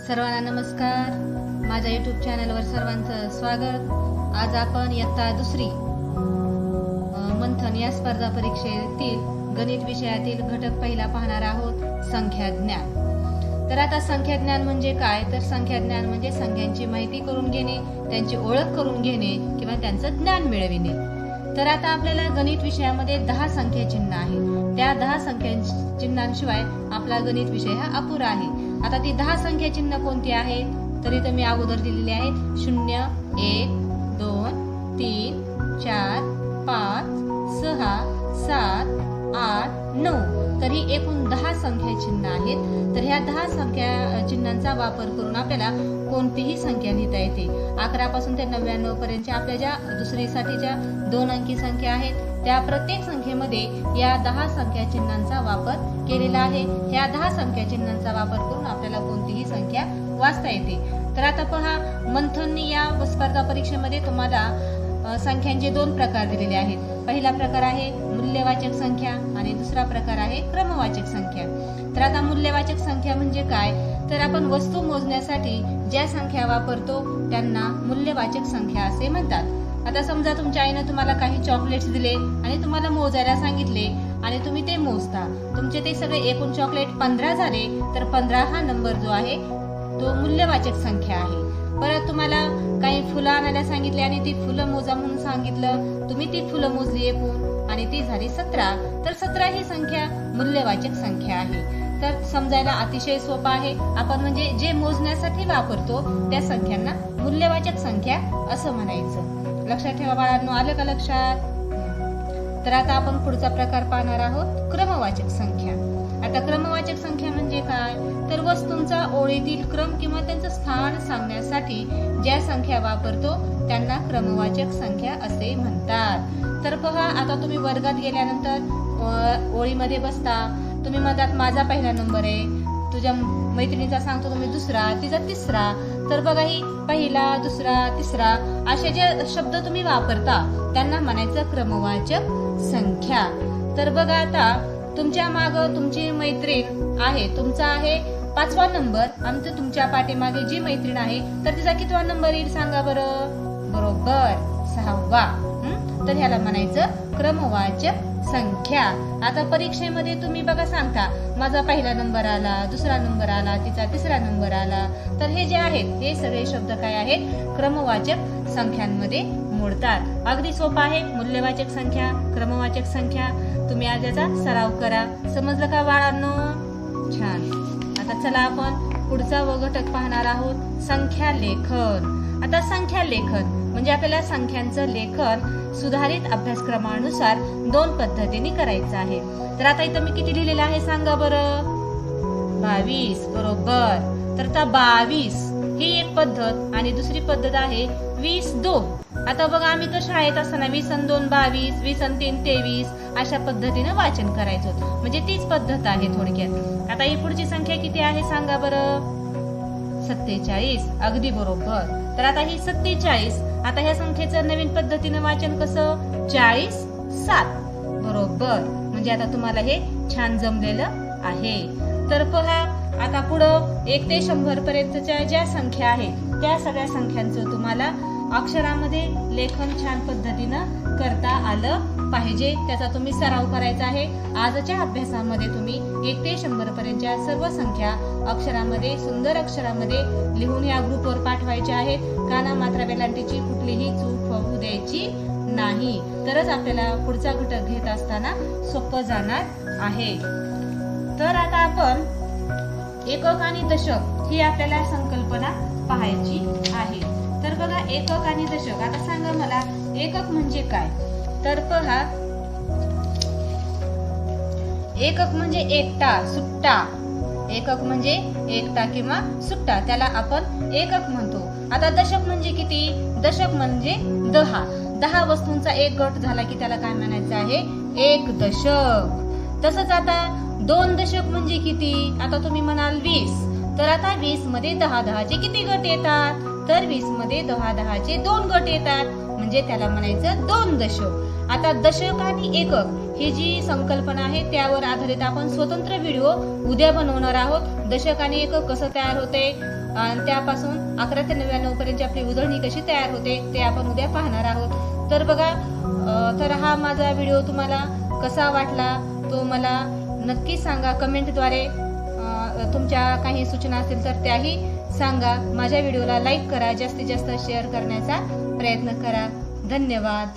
सर्वांना नमस्कार. माझ्या YouTube चॅनलवर सर्वांचं स्वागत. आज आपण इयत्ता दुसरी मंथन या स्पर्धा परीक्षेतील गणित विषयातील घटक पहिला पाहणार आहोत, संख्या ज्ञान. तर आता संख्या ज्ञान म्हणजे काय? तर संख्या ज्ञान म्हणजे संख्यांची माहिती करून घेणे, त्यांची ओळख करून घेणे किंवा त्यांचं ज्ञान मिळविणे. तर आता आपल्याला गणित विषयामध्ये 10 संख्या चिन्ह आहे. त्या 10 संख्या चिन्हांशिवाय आपला गणित विषय हा अपुरा आहे. आता ती 10 संख्या चिन्ह कोणती आहेत? तर इथे मी अगोदर दिलेली आहेत 0, 1, 2, 3, 4, 5, 6, 7, 8, 9. तर ही एकूण 10 संख्या चिन्ह आहेत. तर ह्या 10 संख्या चिन्हांचा वापर करून आपल्याला कोणतीही संख्या लिहिता येते. 11 पासून ते 99 पर्यंत आपल्या ज्या दुसरीसाठी ज्या 2 अंकी संख्या आहेत त्या प्रत्येक संख्येमध्ये या 10 संख्या चिन्हांचा वापर केलेला आहे. ह्या 10 संख्या चिन्हांचा वापर करून आपल्याला कोणतीही संख्या वाचता येते. तर आता पहा, मंथन या स्पर्धा परीक्षेमध्ये तुम्हाला संख्यांचे 2 प्रकार दिलेले आहेत. पहिला प्रकार आहे मूल्यवाचक संख्या आणि दुसरा प्रकार आहे क्रमवाचक संख्या. तर आता मूल्यवाचक संख्या म्हणजे काय? तर आपण वस्तू मोजण्यासाठी ज्या संख्या वापरतो त्यांना मूल्यवाचक संख्या असे म्हणतात. आता समजा तुमच्या आईने तुम्हाला काही चॉकलेट्स दिले आणि तुम्हाला मोजायला सांगितले आणि तुम्ही ते मोजता. तुमचे ते सगळे एकूण चॉकलेट 15 झाले, तर 15 हा नंबर जो आहे तो मूल्यवाचक संख्या आहे. परत तुम्हाला काही फुलं आणायला सांगितले आणि ती फुलं मोजा म्हणून सांगितलं, तुम्ही ती फुलं मोजली एकूण आणि ती झाली 17, तर 17 ही संख्या मूल्यवाचक संख्या आहे. तर समजायला अतिशय सोपं आहे. आपण म्हणजे जे मोजण्यासाठी वापरतो त्या संख्यांना मूल्यवाचक संख्या असं म्हणायचं. लक्षात ठेवा बाळांनो, आलं का लक्षात? तर आता आपण पुढचा प्रकार पाहणार आहोत, क्रमवाचक संख्या. आता क्रमवाचक संख्या म्हणजे काय? तर वस्तूंचा ओळीतील क्रम किंवा त्यांचं स्थान सांगण्यासाठी ज्या संख्या वापरतो त्यांना क्रमवाचक संख्या असे म्हणतात. तर पहा, आता तुम्ही वर्गात गेल्यानंतर ओळीमध्ये बसता, तुम्ही म्हणतात माझा पहिला नंबर आहे, तुझ्या मैत्रिणीचा सांगतो तुम्ही दुसरा, तिचा तिसरा. तर बघा, ही पहिला, दुसरा, तिसरा असे जे शब्द तुम्ही वापरता त्यांना म्हणायचं क्रमवाचक संख्या. तर बघा, आता तुमच्या माग तुमची मैत्रीण आहे, तुमचा आहे 5वा नंबर आणि तुमच्या पाठीमागे जी मैत्रीण आहे तर तिचा कितवा नंबर येईल सांगा बरं? बरोबर 6वा. तर ह्याला म्हणायचं क्रमवाचक संख्या. आता परीक्षेमध्ये तुम्ही बघा सांगता माझा पहिला नंबर आला, दुसरा नंबर आला, तिचा तिसरा नंबर आला. तर हे जे आहेत हे सगळे शब्द काय आहेत? क्रमवाचक संख्यांमध्ये मोडतात. अगदी सोपा आहे. मूल्यवाचक संख्या, क्रमवाचक संख्या. तुम्ही आज याचा सराव करा. समजलं का बाळांनो? छान. आता चला आपण पुढचा घटक पाहणार आहोत, संख्या लेखन. आता संख्या लेखन म्हणजे आपल्याला संख्यांचं लेखन सुधारित अभ्यासक्रमानुसार 2 पद्धतीने करायचं आहे. तर आता इथं मी किती लिहिलेलं आहे सांगा बरं? 22. बरोबर. तर आता 22 ही एक पद्धत आणि दुसरी पद्धत आहे 20-2. आता बघा, आम्ही तर शाळेत असताना 20-2 22, 20-3 23 अशा पद्धतीने वाचन करायचो. म्हणजे तीच पद्धत आहे थोडक्यात. आता ही पुढची संख्या किती आहे सांगा बरं? 47. अगदी बरोबर. तर आता ही 47. आता ह्या संख्येचं नवीन पद्धतीने वाचन कसं? 40-7. बरोबर. म्हणजे आता तुम्हाला हे छान जमलेलं आहे. तर पहा, आता पुढं 1 ते 100 पर्यंतच्या ज्या संख्या आहेत त्या सगळ्या संख्यांचं तुम्हाला अक्षरामध्ये लेखन छान पद्धतीनं करता आलं पाहिजे. त्याचा तुम्ही सराव करायचा आहे. आजच्या अभ्यासामध्ये तुम्ही 1 ते 100 पर्यंतच्या सर्व संख्या अक्षरामध्ये, सुंदर अक्षरामध्ये लिहून या ग्रुपवर पाठवायच्या आहेत. काना मात्रा वेलांटीची कुठलीही चूक होऊ द्यायची नाही. तरच आपल्याला पुढचा घटक घेत असताना सोपं जाणार आहे. तर आता आपण एकक आणि दशक ही आपल्याला संकल्पना पाहायची आहे. तर बघा, एकक आणि दशक. आता सांगा मला, एकक म्हणजे काय? तर पहा, एकक म्हणजे एकटा, सुट्टा. एकक म्हणजे एकटा किंवा सुट्टा, त्याला आपण एकक म्हणतो. आता दशक म्हणजे किती? दशक म्हणजे 10 वस्तूंचा एक गट झाला की त्याला काय म्हणायचं आहे? एक दशक. तसंच आता 2 दशक म्हणजे किती? आता तुम्ही म्हणाल 20. तर आता 20 मध्ये 10 चे किती गट येतात? तर 20 मध्ये 10 चे 2 गट येतात. म्हणजे त्याला म्हणायचं 2 दशक. आता दशक आणि एकक ही जी संकल्पना आहे त्यावर आधारित आपण स्वतंत्र व्हिडिओ उद्या बनवणार आहोत. दशक आणि एकक कसं तयार होते आणि त्यापासून 11 ते 99 पर्यंत आपली उधळणी कशी तयार होते ते आपण उद्या पाहणार आहोत. तर बघा, तर हा माझा व्हिडिओ तुम्हाला कसा वाटला तो मला नक्की सांगा कमेंटद्वारे. तुमच्या काही सूचना असतील तर त्याही सांगा. माझ्या व्हिडिओला लाईक करा, जास्तीत जास्त शेअर करण्याचा प्रयत्न करा. धन्यवाद.